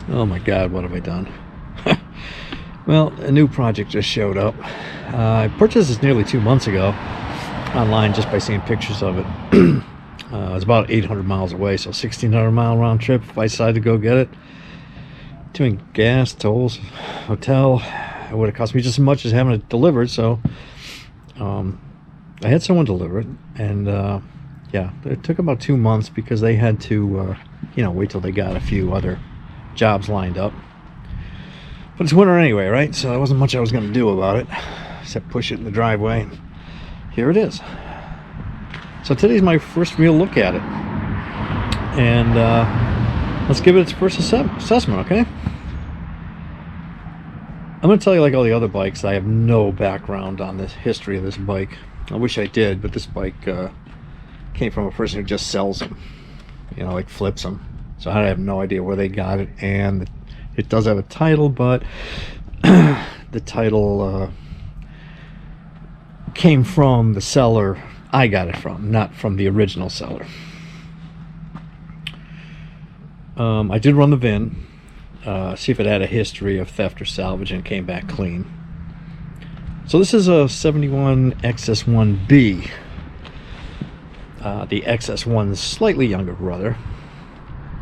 Oh my god, what have I done? Well, a new project just showed up. I purchased this nearly 2 months ago online just by seeing pictures of it. It's about 800 miles away, so 1,600-mile round trip if I decide to go get it. Between gas, tolls, hotel, it would have cost me just as much as having it delivered, so I had someone deliver it, and yeah, it took about 2 months because they had to wait till they got a few other jobs lined up. But it's winter anyway, right? So there wasn't much I was going to do about it except push it in the driveway. Here it is. So today's my first real look at it, and let's give it its first assessment, okay? I'm going to tell you, like all the other bikes, I have no background on the history of this bike. I wish I did, but this bike came from a person who just sells them, like flips them. So I have no idea where they got it, and it does have a title, but the title came from the seller I got it from, not from the original seller. I did run the VIN, see if it had a history of theft or salvage, and it came back clean. So this is a 71 XS1B. The XS1's slightly younger brother.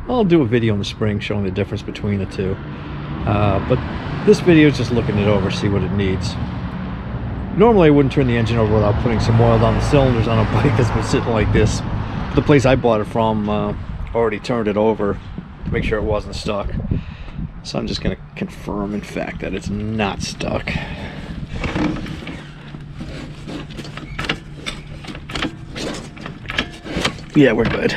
I'll do a video in the spring showing the difference between the two. But this video is just looking it over, see what it needs. Normally I wouldn't turn the engine over without putting some oil down the cylinders on a bike that's been sitting like this. But the place I bought it from already turned it over to make sure it wasn't stuck. So I'm just going to confirm, in fact, that it's not stuck. Yeah, we're good.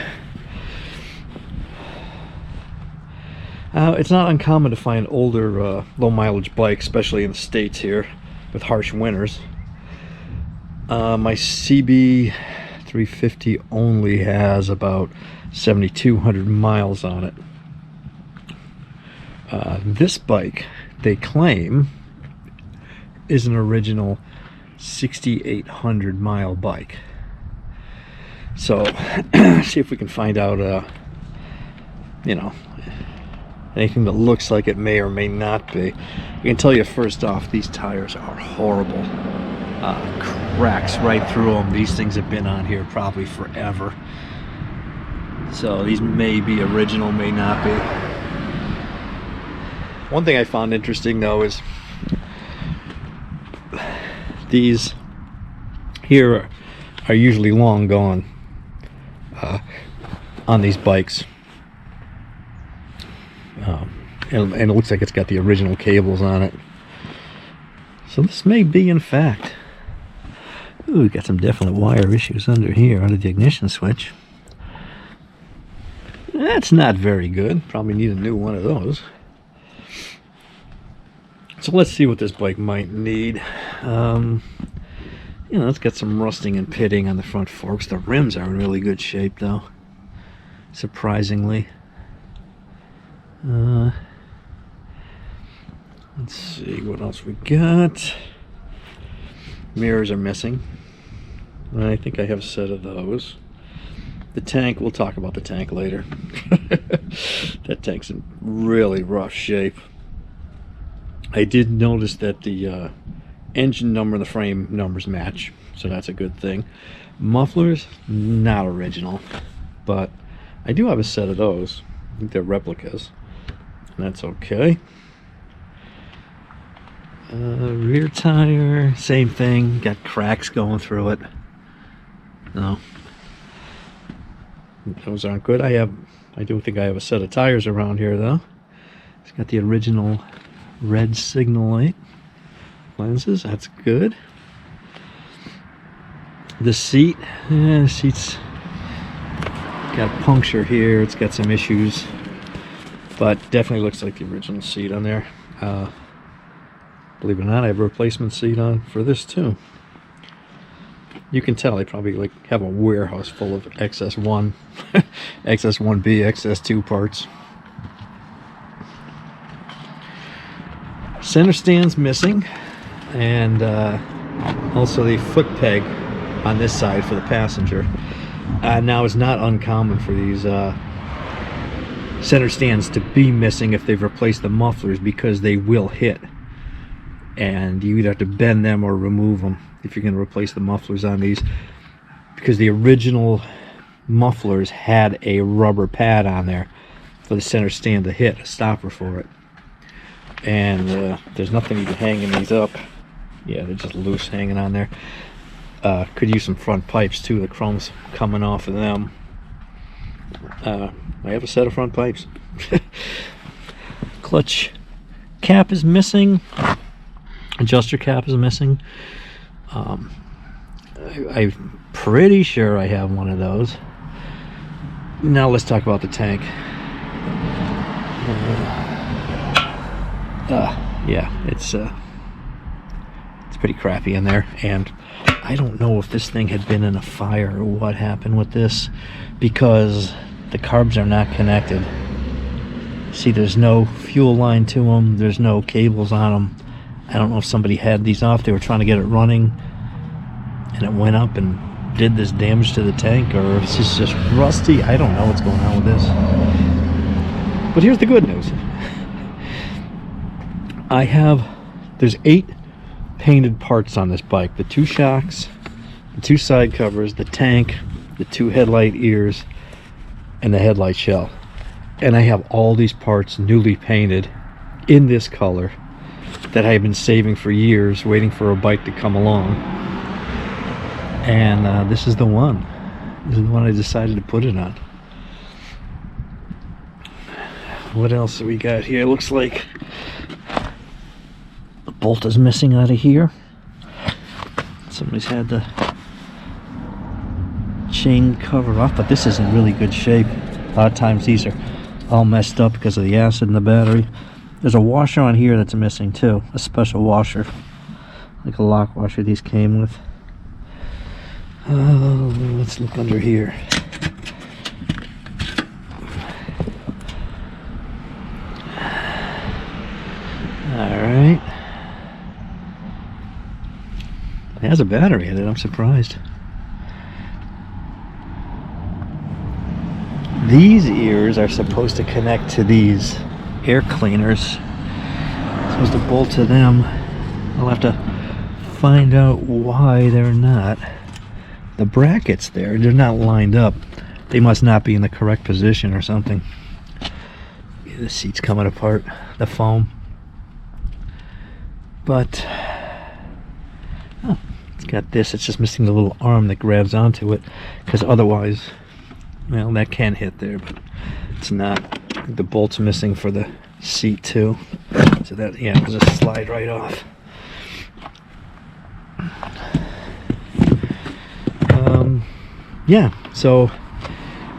It's not uncommon to find older low mileage bikes, especially in the States here with harsh winters. My CB 350 only has about 7,200 miles on it. This bike, they claim, is an original 6,800 mile bike. So see if we can find out anything that looks like it may or may not be. I can tell you first off, these tires are horrible. Cracks right through them. These things have been on here probably forever. So these may be original, may not be. One thing I found interesting though is these here are usually long gone on these bikes. And it looks like it's got the original cables on it. So this may be, in fact. Ooh, we got some definite wire issues under here, under the ignition switch. That's not very good. Probably need a new one of those. So let's see what this bike might need. It's got some rusting and pitting on the front forks. The rims are in really good shape, though. Surprisingly. Let's see what else we got. Mirrors are missing. I think I have a set of those. The tank, we'll talk about the tank later. That tank's in really rough shape. I did notice that the engine number and the frame numbers match, so that's a good thing. Mufflers, not original, but I do have a set of those. I think they're replicas, and that's okay. Rear tire, same thing, got cracks going through it. No, those aren't good. I do think I have a set of tires around here though. It's got the original red signal light lenses, that's good. The seat, the seat's got a puncture here, it's got some issues, but definitely looks like the original seat on there. Believe it or not, I have a replacement seat on for this too. You can tell they probably have a warehouse full of XS1, XS1B, XS2 parts. Center stand's missing, and also the foot peg on this side for the passenger. Now it's not uncommon for these center stands to be missing if they've replaced the mufflers, because they will hit, and you either have to bend them or remove them if you're going to replace the mufflers on these, because the original mufflers had a rubber pad on there for the center stand to hit, a stopper for it. And there's nothing even hanging these up. Yeah, they're just loose hanging on there. Could use some front pipes too. The chrome's coming off of them. I have a set of front pipes. Clutch cap is missing. Adjuster cap is missing. I'm pretty sure I have one of those. Now let's talk about the tank. Yeah, it's pretty crappy in there, and I don't know if this thing had been in a fire or what happened with this, because the carbs are not connected. See, there's no fuel line to them, there's no cables on them. I don't know if somebody had these off, they were trying to get it running, and it went up and did this damage to the tank, or if this is just rusty. I don't know what's going on with this. But here's the good news. There's 8 painted parts on this bike. The 2 shocks, the 2 side covers, the tank, the 2 headlight ears, and the headlight shell. And I have all these parts newly painted in this color that I've been saving for years, waiting for a bike to come along. And this is the one. This is the one I decided to put it on. What else do we got here? It looks like the bolt is missing out of here. Somebody's had the chain cover off, but this is in really good shape. A lot of times these are all messed up because of the acid in the battery. There's a washer on here that's missing too, a special washer, like a lock washer these came with. Let's look under here. Alright. It has a battery in it, I'm surprised. These ears are supposed to connect to these air cleaners. Supposed to bolt to them. I'll have to find out why they're not. The brackets there, they're not lined up. They must not be in the correct position or something. The seat's coming apart, the foam. But oh, it's got this. It's just missing the little arm that grabs onto it, because otherwise, well, that can hit there, but it's not. The bolt's missing for the seat too, so that, yeah, it'll just slide right off. Yeah, so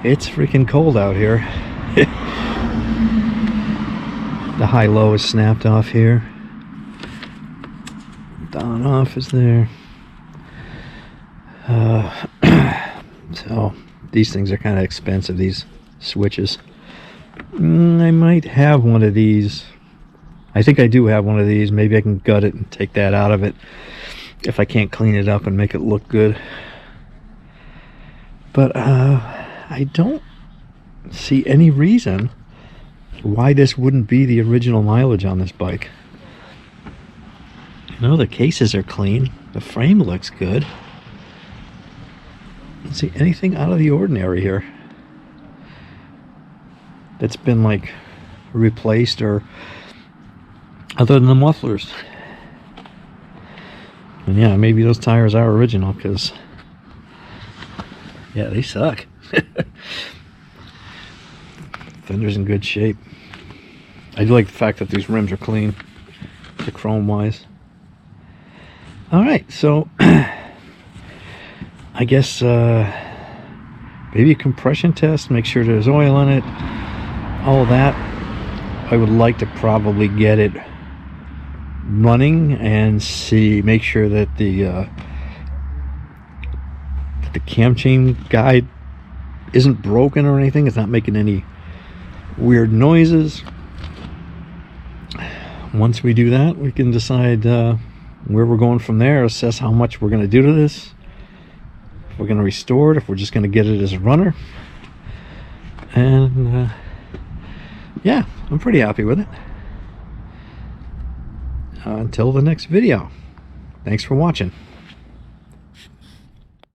it's freaking cold out here. The high-low is snapped off here. On off is there. So these things are kind of expensive, these switches. I might have one of these. I think I do have one of these. Maybe I can gut it and take that out of it if I can't clean it up and make it look good. But I don't see any reason why this wouldn't be the original mileage on this bike. You know, the cases are clean. The frame looks good. I don't see anything out of the ordinary here that's been like replaced, or other than the mufflers. And yeah, maybe those tires are original, because yeah, they suck. Fender's in good shape. I do like the fact that these rims are clean, the chrome wise. Alright, so I guess maybe a compression test, make sure there's oil in it, all that. I would like to probably get it running and make sure that the cam chain guide isn't broken or anything. It's not making any weird noises. Once we do that, we can decide where we're going from there, assess how much we're going to do to this, if we're going to restore it, if we're just going to get it as a runner. And yeah, I'm pretty happy with it. Until the next video. Thanks for watching.